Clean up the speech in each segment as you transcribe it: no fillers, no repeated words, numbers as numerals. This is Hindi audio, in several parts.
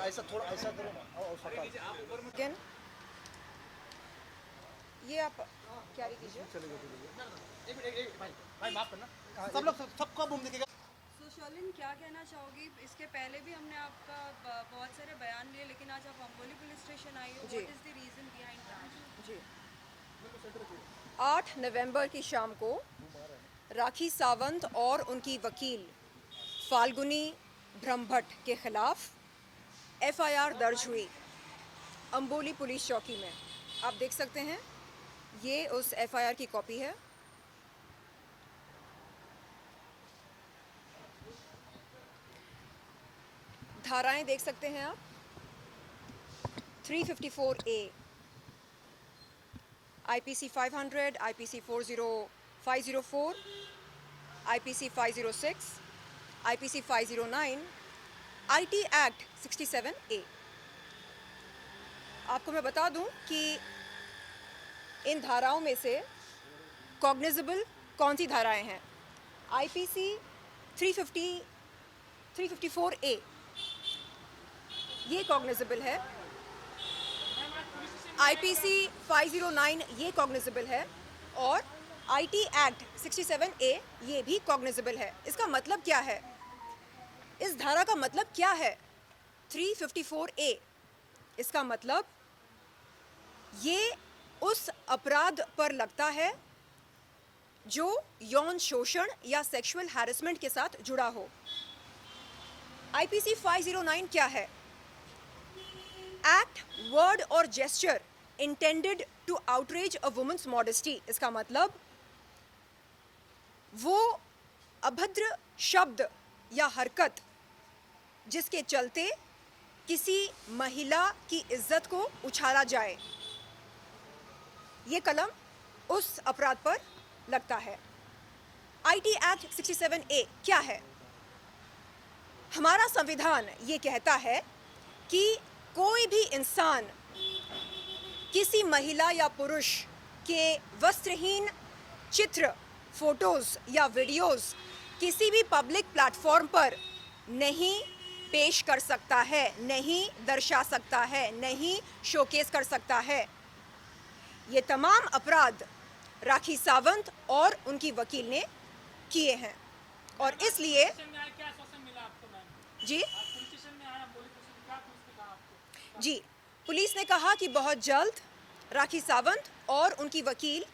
ऐसा थोड़ा ऐसा करो ना लेकिन ये आप कैरी कीजिए। भाई माफ करना सब लोग सबको बूम दिखेगा। सो शर्लिन, क्या कहना चाहोगी? इसके पहले भी हमने आपका बहुत सारे बयान लिए, लेकिन आज आप अम्बोली पुलिस स्टेशन आई हो। जी। What is the reason behind that? जी, 8 नवंबर की शाम को राखी सावंत और उनकी वकील फाल्गुनी ब्रह्मभट्ट के खिलाफ एफआईआर दर्ज हुई अम्बोली पुलिस चौकी में। आप देख सकते हैं, ये उस एफआईआर की कॉपी है। धाराएं देख सकते हैं आप। 354A IPC 500, IPC 504, IPC 506, IPC 509, IT Act 67A। आपको मैं बता दूं कि इन धाराओं में से कॉग्निजेबल कौन सी धाराएं हैं। IPC 354A ये कॉग्निजेबल है। IPC 509 ये कॉग्निजेबल है और IT Act 67A ये भी कॉग्निजेबल है। इसका मतलब क्या है? इस धारा का मतलब क्या है? 354A इसका मतलब ये उस अपराध पर लगता है जो यौन शोषण या सेक्सुअल हैरेसमेंट के साथ जुड़ा हो। IPC 509 क्या है? एक्ट, वर्ड और gesture intended to outrage a woman's modesty. इसका मतलब वो अभद्र शब्द या हरकत जिसके चलते किसी महिला की इज्जत को उछाला जाए, ये कलम उस अपराध पर लगता है। IT Act 67A क्या है? हमारा संविधान ये कहता है कि कोई भी इंसान किसी महिला या पुरुष के वस्त्रहीन चित्र, फोटोज या वीडियोस किसी भी पब्लिक प्लेटफॉर्म पर नहीं पेश कर सकता है, नहीं दर्शा सकता है, नहीं शोकेस कर सकता है। ये तमाम अपराध राखी सावंत और उनकी वकील ने किए हैं और इसलिए जी पुलिस ने कहा कि बहुत जल्द राखी सावंत और उनकी वकील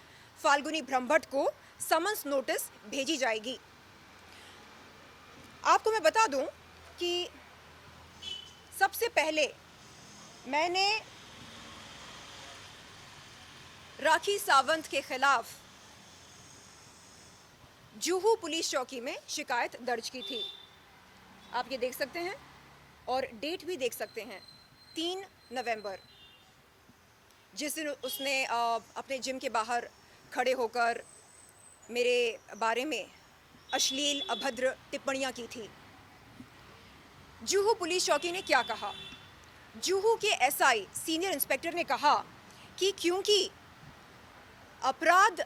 फाल्गुनी ब्रह्मभट्ट को समन्स नोटिस भेजी जाएगी। आपको मैं बता दूं कि सबसे पहले मैंने राखी सावंत के खिलाफ जुहू पुलिस चौकी में शिकायत दर्ज की थी। आप ये देख सकते हैं और डेट भी देख सकते हैं, 3 नवंबर, जिस दिन उसने अपने जिम के बाहर खड़े होकर मेरे बारे में अश्लील अभद्र टिप्पणियां की थी। जुहू पुलिस चौकी ने क्या कहा? जुहू के SI सीनियर इंस्पेक्टर ने कहा कि क्योंकि अपराध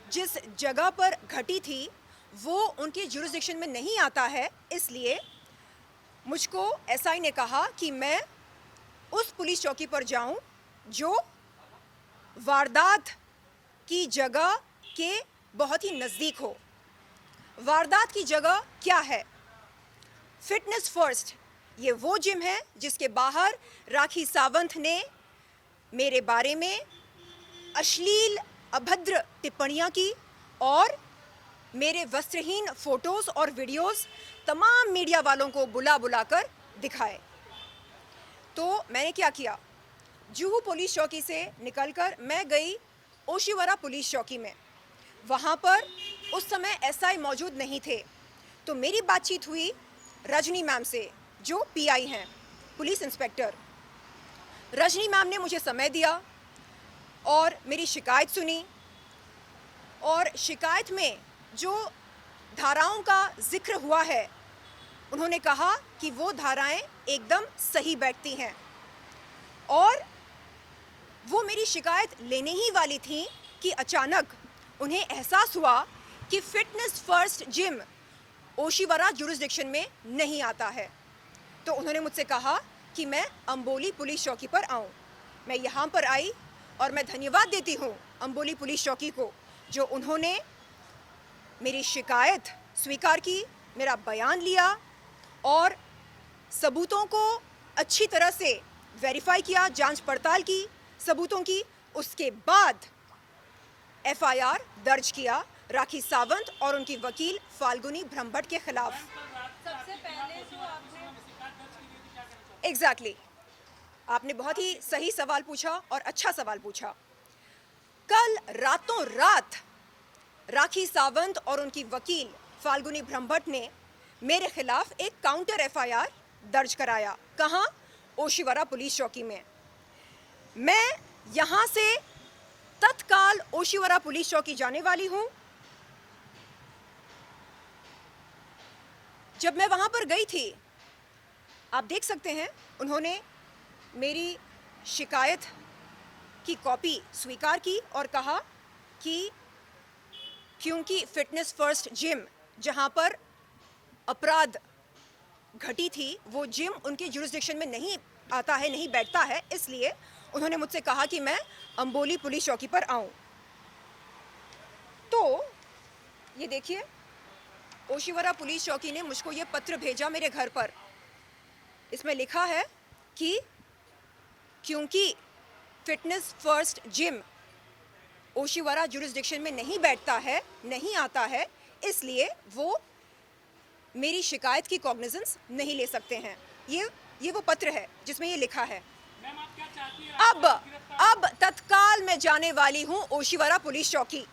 जिस जगह पर घटी थी वो उनके जुरिसडिक्शन में नहीं आता है, इसलिए मुझको SI ने कहा कि मैं उस पुलिस चौकी पर जाऊं जो वारदात की जगह के बहुत ही नज़दीक हो। वारदात की जगह क्या है? फिटनेस फर्स्ट, ये वो जिम है जिसके बाहर राखी सावंत ने मेरे बारे में अश्लील अभद्र टिप्पणियां की और मेरे वस्त्रहीन फोटोज़ और वीडियोज़ तमाम मीडिया वालों को बुला बुलाकर दिखाए। तो मैंने क्या किया? जुहू पुलिस चौकी से निकलकर मैं गई ओशिवरा पुलिस चौकी में। वहाँ पर उस समय SI मौजूद नहीं थे, तो मेरी बातचीत हुई रजनी मैम से, जो PI हैं, पुलिस इंस्पेक्टर। रजनी मैम ने मुझे समय दिया और मेरी शिकायत सुनी और शिकायत में जो धाराओं का जिक्र हुआ है उन्होंने कहा कि वो धाराएं एकदम सही बैठती हैं और वो मेरी शिकायत लेने ही वाली थी कि अचानक उन्हें एहसास हुआ कि fitness first gym Oshiwara jurisdiction में नहीं आता है। तो उन्होंने मुझसे कहा कि मैं अंबोली पुलिस चौकी पर आऊं। मैं यहाँ पर आई और मैं धन्यवाद देती हूँ अंबोली पुलिस चौकी को, जो उन्होंने मेरी शिकायत स्वीकार की, मेरा बयान लिया और सबूतों को अच्छी तरह से वेरीफाई किया, जांच पड़ताल की सबूतों की। उसके बाद एफआईआर दर्ज किया राखी सावंत और उनकी वकील फाल्गुनी ब्रह्मभट्ट के खिलाफ। सबसे पहले जो आपने एग्जैक्टली आपने बहुत ही सही सवाल पूछा और अच्छा सवाल पूछा। कल रातों रात राखी सावंत और उनकी वकील फाल्गुनी ब्रह्मभट्ट ने मेरे खिलाफ एक काउंटर एफआईआर दर्ज कराया। कहाँ? ओशिवरा पुलिस चौकी में। मैं यहाँ से तत्काल ओशिवरा पुलिस चौकी जाने वाली हूँ। जब मैं वहाँ पर गई थी, आप देख सकते हैं, उन्होंने मेरी शिकायत की कॉपी स्वीकार की और कहा कि क्योंकि फिटनेस फर्स्ट जिम जहाँ पर अपराध घटी थी, वो जिम उनके जुरिस्डिक्शन में नहीं आता है, नहीं बैठता है, इसलिए उन्होंने मुझसे कहा कि मैं अंबोली पुलिस चौकी पर आऊं। तो ये देखिए, ओशिवरा पुलिस चौकी ने मुझको ये पत्र भेजा मेरे घर पर। इसमें लिखा है कि क्योंकि fitness first gym Oshiwara jurisdiction में नहीं बैठता है, नहीं आता है, इसलिए वो मेरी शिकायत की कॉग्निजेंस नहीं ले सकते हैं। ये वो पत्र है जिसमें ये लिखा है। अब तत्काल मैं जाने वाली हूँ ओशिवरा पुलिस चौकी।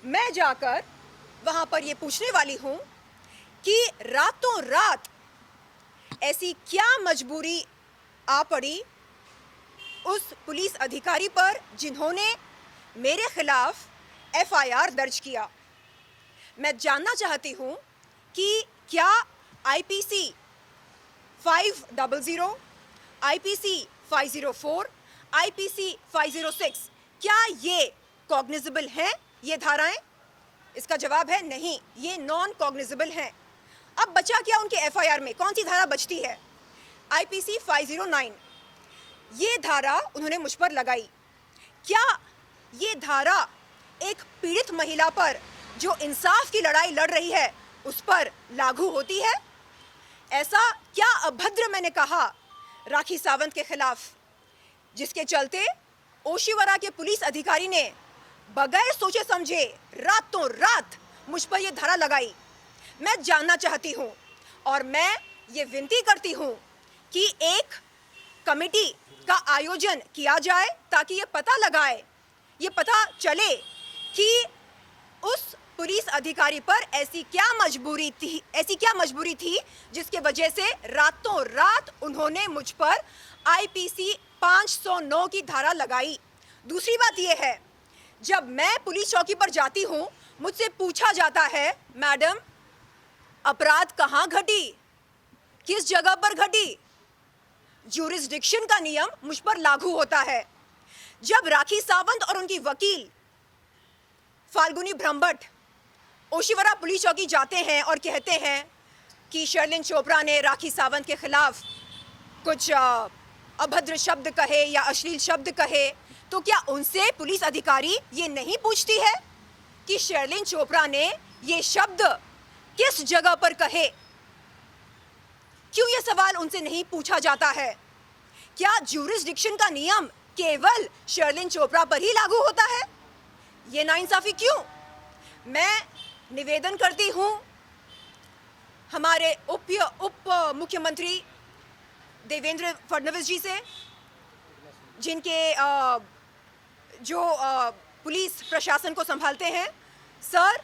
मैं जाकर वहाँ पर ये पूछने वाली हूँ कि रातों रात ऐसी क्या मजबूरी आ पड़ी उस पुलिस अधिकारी पर जिन्होंने मेरे खिलाफ एफआईआर दर्ज किया। मैं जानना चाहती हूँ कि क्या आईपीसी 500, आईपीसी 504, आईपीसी 506 क्या ये कॉग्निजेबल हैं, ये धाराएं? इसका जवाब है नहीं, ये नॉन कॉग्निजेबल हैं। अब बचा क्या उनके एफआईआर में? कौन सी धारा बचती है? आईपीसी 509। ये धारा उन्होंने मुझ पर लगाई। क्या ये धारा एक पीड़ित महिला पर जो इंसाफ की लड़ाई लड़ रही है उस पर लागू होती है? ऐसा क्या अभद्र मैंने कहा राखी सावंत के खिलाफ, जिसके चलते ओशिवरा के पुलिस अधिकारी ने बगैर सोचे समझे रातों रात मुझ पर यह धारा लगाई? मैं जानना चाहती हूं और मैं ये विनती करती हूं कि एक कमेटी का आयोजन किया जाए ताकि ये पता चले कि उस पुलिस अधिकारी पर ऐसी क्या मजबूरी थी जिसके वजह से रातों रात उन्होंने मुझ पर आईपीसी 509 की धारा लगाई। दूसरी बात यह है, जब मैं पुलिस चौकी पर जाती हूं, मुझसे पूछा जाता है, मैडम अपराध कहां घटी, किस जगह पर घटी? ज्यूरिस्डिक्शन का नियम मुझ पर लागू होता है। जब राखी सावंत और उनकी वकील फाल्गुनी ब्रह्मभट्ट ओशिवरा पुलिस चौकी जाते हैं और कहते हैं कि शर्लिन चोपड़ा ने राखी सावंत के खिलाफ कुछ अभद्र शब्द कहे या अश्लील शब्द कहे, तो क्या उनसे पुलिस अधिकारी ये नहीं पूछती है कि शर्लिन चोपड़ा ने ये शब्द किस जगह पर कहे? क्यों ये सवाल उनसे नहीं पूछा जाता है? क्या ज्यूरिस्डिक्शन का नियम केवल शर्लिन चोपड़ा पर ही लागू होता है? ये नाइंसाफी क्यों? मैं निवेदन करती हूं हमारे उप मुख्यमंत्री देवेंद्र फडणवीस जी से, जिनके जो पुलिस प्रशासन को संभालते हैं। सर,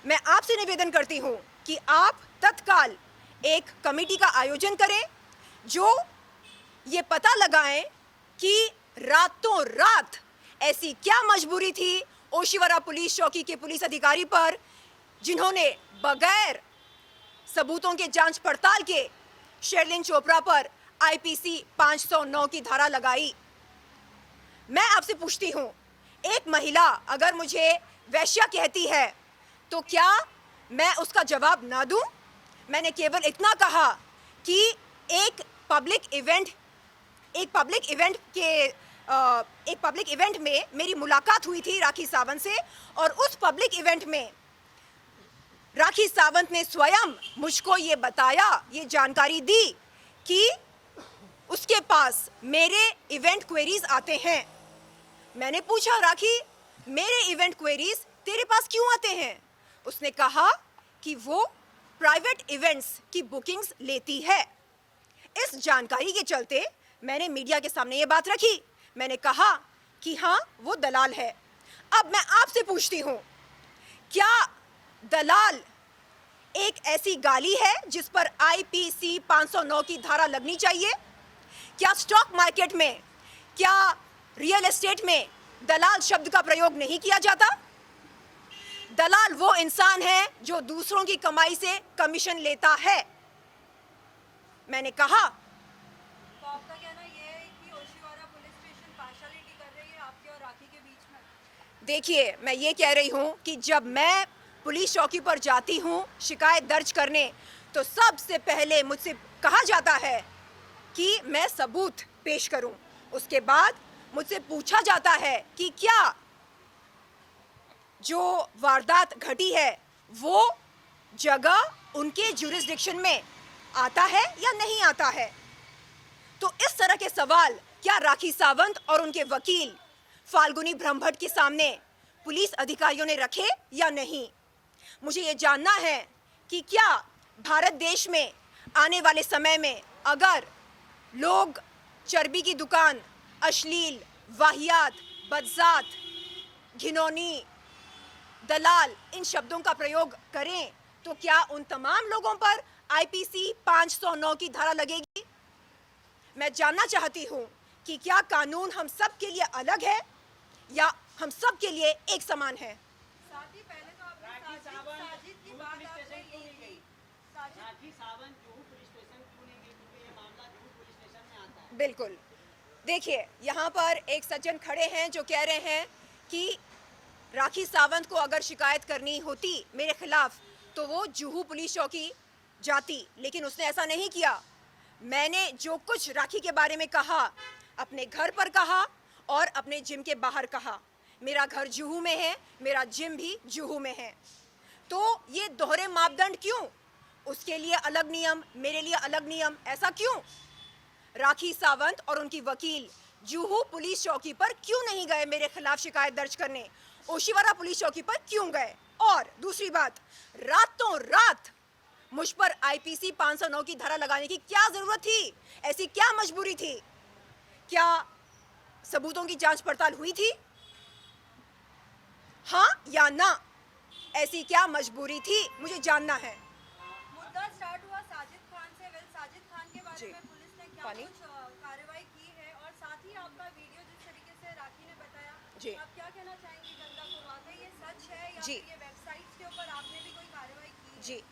मैं आपसे निवेदन करती हूं कि आप तत्काल एक कमेटी का आयोजन करें जो ये पता लगाएं कि रातों रात ऐसी क्या मजबूरी थी ओशिवरा पुलिस चौकी के पुलिस अधिकारी पर, जिन्होंने बगैर सबूतों के जांच पड़ताल के शर्लिन चोपड़ा पर आईपीसी 509 की धारा लगाई। मैं आपसे पूछती हूं, एक महिला अगर मुझे वैश्या कहती है तो क्या मैं उसका जवाब ना दूं? मैंने केवल इतना कहा कि एक पब्लिक इवेंट में मेरी मुलाकात हुई थी राखी सावंत से, और उस पब्लिक इवेंट में राखी सावंत ने स्वयं मुझको ये बताया, ये जानकारी दी कि उसके पास मेरे इवेंट क्वेरीज आते हैं। मैंने पूछा, राखी मेरे इवेंट क्वेरीज तेरे पास क्यों आते हैं? उसने कहा कि वो प्राइवेट इवेंट्स की बुकिंग्स लेती है। इस जानकारी के चलते मैंने मीडिया के सामने ये बात रखी। मैंने कहा कि हाँ, वो दलाल है। अब मैं आपसे पूछती हूँ, क्या दलाल एक ऐसी गाली है जिस पर IPC 509 की धारा लगनी चाहिए? क्या स्टॉक मार्केट में, क्या रियल एस्टेट में दलाल शब्द का प्रयोग नहीं किया जाता? दलाल वो इंसान है जो दूसरों की कमाई से कमीशन लेता है। मैंने कहा, तो आपका कहना यह है कि ओशिवारा पुलिस स्टेशन पार्शियलिटी कर रही है आपके और राखी के बीच में? देखिए, मैं ये कह रही हूँ कि जब मैं पुलिस चौकी पर जाती हूँ शिकायत दर्ज करने, तो सबसे पहले मुझसे कहा जाता है कि मैं सबूत पेश करूँ। उसके बाद मुझसे पूछा जाता है कि क्या जो वारदात घटी है वो जगह उनके जुरिस्डिक्शन में आता है या नहीं आता है। तो इस तरह के सवाल क्या राखी सावंत और उनके वकील फाल्गुनी ब्रह्मभट्ट के सामने पुलिस अधिकारियों ने रखे या नहीं? मुझे ये जानना है कि क्या भारत देश में आने वाले समय में अगर लोग चर्बी की दुकान, अश्लील, वाहियात, बदजात, घिनौनी, दलाल इन शब्दों का प्रयोग करें, तो क्या उन तमाम लोगों पर IPC 509 की धारा लगेगी? मैं जानना चाहती हूं कि क्या कानून हम सब के लिए अलग है या हम सब के लिए एक समान है? साथ ही पहले तो आपने साजिद की बात आपने यही की। साजिद राखी सावंत जुहू पुलिस स्टेशन क्यों नहीं गई? क्योंकि ये मामला जुहू पुलिस स्टेशन में आता है। बिल्कुल। देखिए, यहाँ पर एक सज्जन खड़े हैं जो कह रहे हैं कि राखी सावंत को अगर शिकायत करनी होती मेरे खिलाफ तो वो जुहू पुलिस चौकी जाती, लेकिन उसने ऐसा नहीं किया। मैंने जो कुछ राखी के बारे में कहा, अपने घर पर कहा और अपने जिम के बाहर कहा। मेरा घर जुहू में है, मेरा जिम भी जुहू में है। तो ये दोहरे मापदंड क्यों? उसके लिए अलग नियम, मेरे लिए अलग नियम, ऐसा क्यों? राखी सावंत और उनकी वकील जुहू पुलिस चौकी पर क्यों नहीं गए मेरे खिलाफ शिकायत दर्ज करने? ओशिवारा पुलिस चौकी पर क्यों गए? और दूसरी बात, रातों रात मुझ पर IPC 509 की धारा लगाने की क्या जरूरत थी? ऐसी क्या मजबूरी थी? क्या सबूतों की जांच पड़ताल हुई थी? हाँ या ना? ऐसी क्या मजबूरी थी? मुझे जानना है। मुद्दा स्टार्ट हुआ साजिद खान से। साजिद खान के बारे जी। में पुलिस ने क्या पानी? कुछ कार्रवाई की है, और साथ ही आपका वीडियो जिस तरीके से राखी ने बताया, जी। आप क्या कहना चाहेंगी जनता को? वाकई ये सच है या जी। फिर ये वेबसाइट्स के ऊपर आपने भी कोई कार्रवाई की है? जी,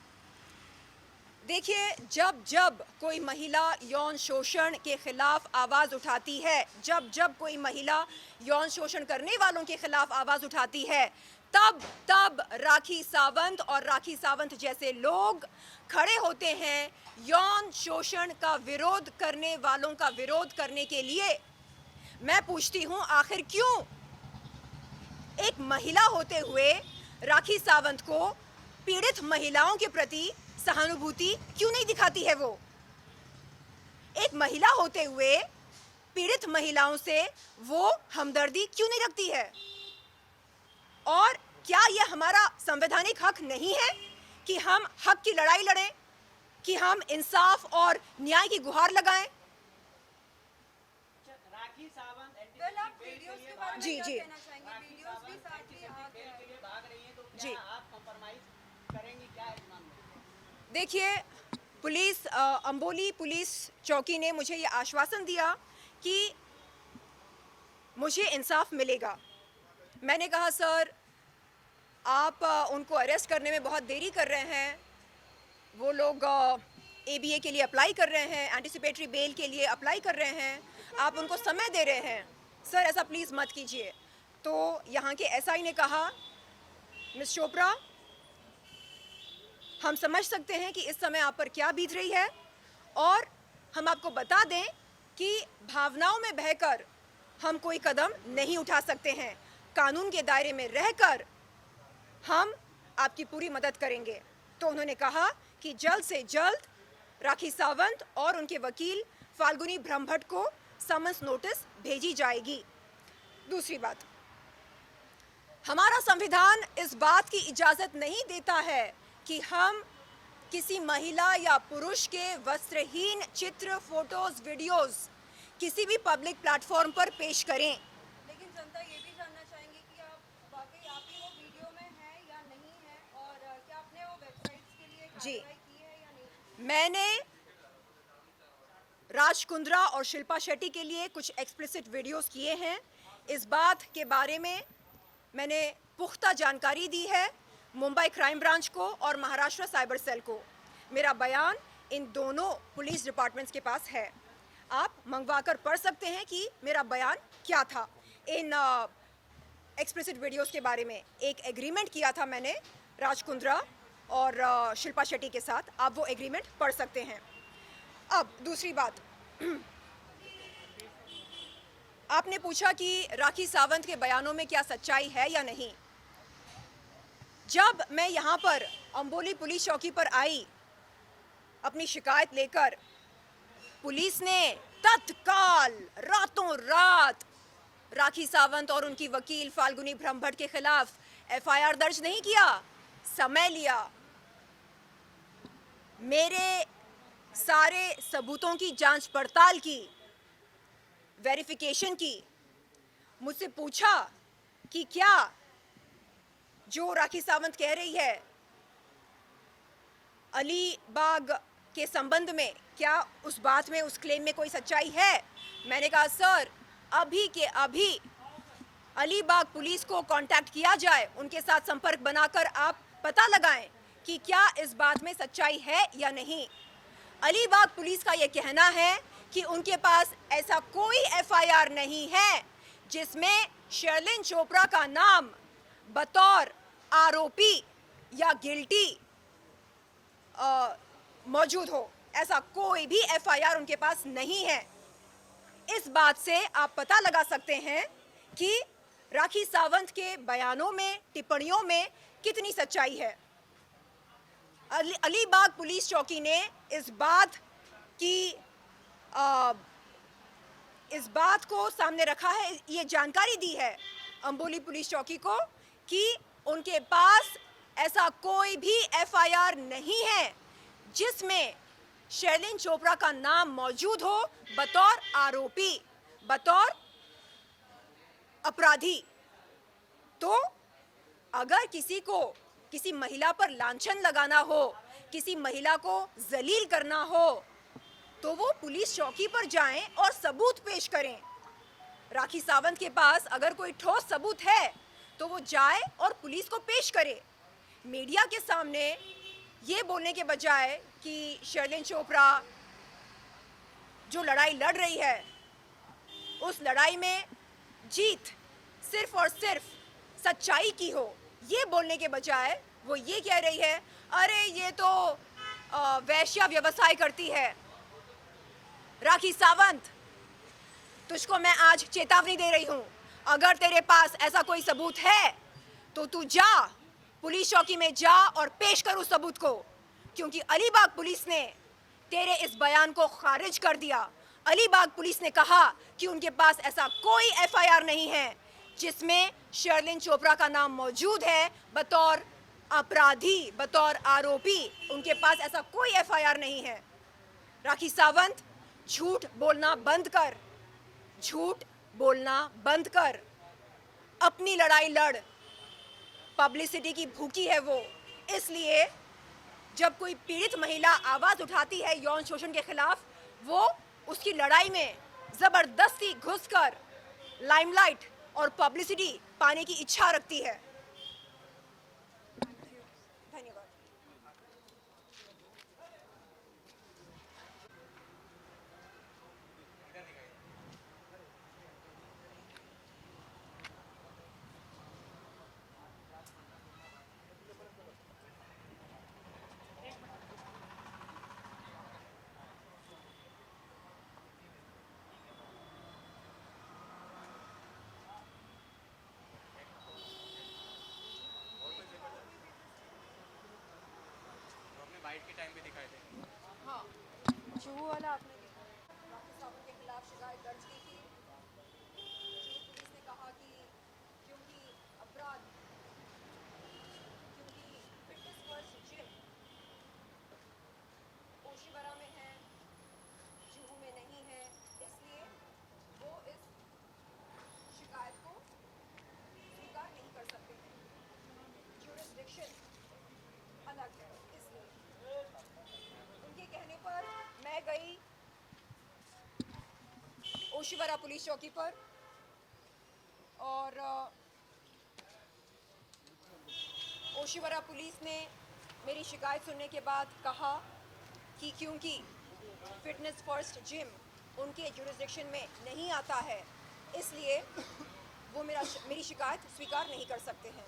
देखिए, जब जब कोई महिला यौन शोषण के खिलाफ आवाज़ उठाती है, जब जब कोई महिला यौन शोषण करने वालों के खिलाफ आवाज़ उठाती है, तब तब राखी सावंत और राखी सावंत जैसे लोग खड़े होते हैं यौन शोषण का विरोध करने वालों का विरोध करने के लिए। मैं पूछती हूँ, आखिर क्यों? एक महिला होते हुए राखी सावंत को पीड़ित महिलाओं के प्रति सहानुभूति क्यों नहीं दिखाती है? वो एक महिला होते हुए पीड़ित महिलाओं से वो हमदर्दी क्यों नहीं रखती है? और क्या ये हमारा संवैधानिक हक नहीं है कि हम हक की लड़ाई लड़ें, कि हम इंसाफ और न्याय की गुहार लगाएं? राखी सावंत वेल, आप वीडियोस के बारे में जी, क्या जी। कहना चाहेंगे? वीडियोस भी साथ ही आ गए हैं। के लिए भाग रही हैं, तो जी। क्या आप कंप्रोमाइज करेंगी क्या इस मामले में? देखिए, पुलिस अंबोली पुलिस चौकी ने मुझे ये आश्वासन दिया कि मुझे इंसाफ मिलेगा। मैंने कहा, सर आप उनको अरेस्ट करने में बहुत देरी कर रहे हैं। वो लोग ABA के लिए अप्लाई कर रहे हैं, एंटिसिपेटरी बेल के लिए अप्लाई कर रहे हैं, आप उनको समय दे रहे हैं। सर ऐसा प्लीज़ मत कीजिए। तो यहाँ के SI ने कहा, मिस चोपड़ा, हम समझ सकते हैं कि इस समय आप पर क्या बीत रही है, और हम आपको बता दें कि भावनाओं में बहकर हम कोई कदम नहीं उठा सकते हैं। कानून के दायरे में रहकर हम आपकी पूरी मदद करेंगे। तो उन्होंने कहा कि जल्द से जल्द राखी सावंत और उनके वकील फाल्गुनी ब्रह्मभट्ट को समन्स नोटिस भेजी जाएगी। दूसरी बात, हमारा संविधान इस बात की इजाज़त नहीं देता है कि हम किसी महिला या पुरुष के वस्त्रहीन चित्र, फोटोज, वीडियोस किसी भी पब्लिक प्लेटफॉर्म पर पेश करें। लेकिन जनता ये भी जानना चाहेंगे कि आप वाकई आप ही वो वीडियो में हैं या नहीं हैं, और क्या आपने वो वेबसाइट्स के लिए जी। कार्रवाई की है या नहीं? मैंने राज कुंद्रा और शिल्पा शेट्टी के लिए कुछ एक्सप्लिसिट वीडियोस किए हैं। इस बात के बारे में मैंने पुख्ता जानकारी दी है मुंबई क्राइम ब्रांच को और महाराष्ट्र साइबर सेल को। मेरा बयान इन दोनों पुलिस डिपार्टमेंट्स के पास है, आप मंगवाकर पढ़ सकते हैं कि मेरा बयान क्या था। इन एक्सप्लिसिट वीडियोस के बारे में एक एग्रीमेंट किया था मैंने राज कुंद्रा और शिल्पा शेट्टी के साथ, आप वो एग्रीमेंट पढ़ सकते हैं। अब दूसरी बात, आपने पूछा कि राखी सावंत के बयानों में क्या सच्चाई है या नहीं। जब मैं यहाँ पर अंबोली पुलिस चौकी पर आई अपनी शिकायत लेकर, पुलिस ने तत्काल रातों रात राखी सावंत और उनकी वकील फाल्गुनी ब्रह्मभट्ट के खिलाफ एफआईआर दर्ज नहीं किया, समय लिया। मेरे सारे सबूतों की जांच पड़ताल की, वेरिफिकेशन की, मुझसे पूछा कि क्या जो राखी सावंत कह रही है अलीबाग के संबंध में, क्या उस बात में, उस क्लेम में कोई सच्चाई है। मैंने कहा सर, अभी के अभी अलीबाग पुलिस को कांटेक्ट किया जाए, उनके साथ संपर्क बनाकर आप पता लगाएं कि क्या इस बात में सच्चाई है या नहीं। अलीबाग पुलिस का यह कहना है कि उनके पास ऐसा कोई एफआईआर नहीं है जिसमें शर्लिन चोपड़ा का नाम बतौर आरोपी या गिल्टी मौजूद हो। ऐसा कोई भी एफआईआर उनके पास नहीं है। इस बात से आप पता लगा सकते हैं कि राखी सावंत के बयानों में, टिप्पणियों में कितनी सच्चाई है। अलीबाग पुलिस चौकी ने इस बात को सामने रखा है, ये जानकारी दी है अंबोली पुलिस चौकी को कि उनके पास ऐसा कोई भी एफआईआर नहीं है जिसमें शर्लिन चोपड़ा का नाम मौजूद हो बतौर आरोपी, बतौर अपराधी। तो अगर किसी को किसी महिला पर लांछन लगाना हो, किसी महिला को जलील करना हो, तो वो पुलिस चौकी पर जाएं और सबूत पेश करें। राखी सावंत के पास अगर कोई ठोस सबूत है तो वो जाए और पुलिस को पेश करे। मीडिया के सामने ये बोलने के बजाय कि शर्लिन चोपड़ा जो लड़ाई लड़ रही है, उस लड़ाई में जीत सिर्फ और सिर्फ सच्चाई की हो, ये बोलने के बजाय वो ये कह रही है, अरे ये तो वैश्या व्यवसाय करती है। राखी सावंत, तुझको मैं आज चेतावनी दे रही हूँ, अगर तेरे पास ऐसा कोई सबूत है तो तू जा, पुलिस चौकी में जा और पेश कर उस सबूत को, क्योंकि अलीबाग पुलिस ने तेरे इस बयान को खारिज कर दिया। अलीबाग पुलिस ने कहा कि उनके पास ऐसा कोई एफआईआर नहीं है जिसमें शर्लिन चोपड़ा का नाम मौजूद है बतौर अपराधी, बतौर आरोपी। उनके पास ऐसा कोई एफआईआर नहीं है। राखी सावंत, झूठ बोलना बंद कर, झूठ बोलना बंद कर, अपनी लड़ाई लड़। पब्लिसिटी की भूखी है वो, इसलिए जब कोई पीड़ित महिला आवाज उठाती है यौन शोषण के खिलाफ, वो उसकी लड़ाई में जबरदस्ती घुसकर लाइमलाइट और पब्लिसिटी पाने की इच्छा रखती है। धन्यवाद। फाइट के टाइम भी दिखाए थे। हाँ, जुहू वाला आपने देखा। राकेश सावंत के खिलाफ शिकायत दर्ज की थी। जुहू पुलिस ने कहा कि क्योंकि अपराध, क्योंकि फिटनेस फर्स्ट जिम ओशिवरा में है, जुहू में नहीं है, इसलिए वो इस शिकायत को स्वीकार नहीं कर सकते हैं। ज्यूरिसडिक्शन अलग है, इसलिए उनके कहने पर मैं गई ओशिवरा पुलिस चौकी पर और ओशिवरा पुलिस ने मेरी शिकायत सुनने के बाद कहा कि क्योंकि फिटनेस फर्स्ट जिम उनके जुरिसडिक्शन में नहीं आता है, इसलिए वो मेरी शिकायत स्वीकार नहीं कर सकते हैं।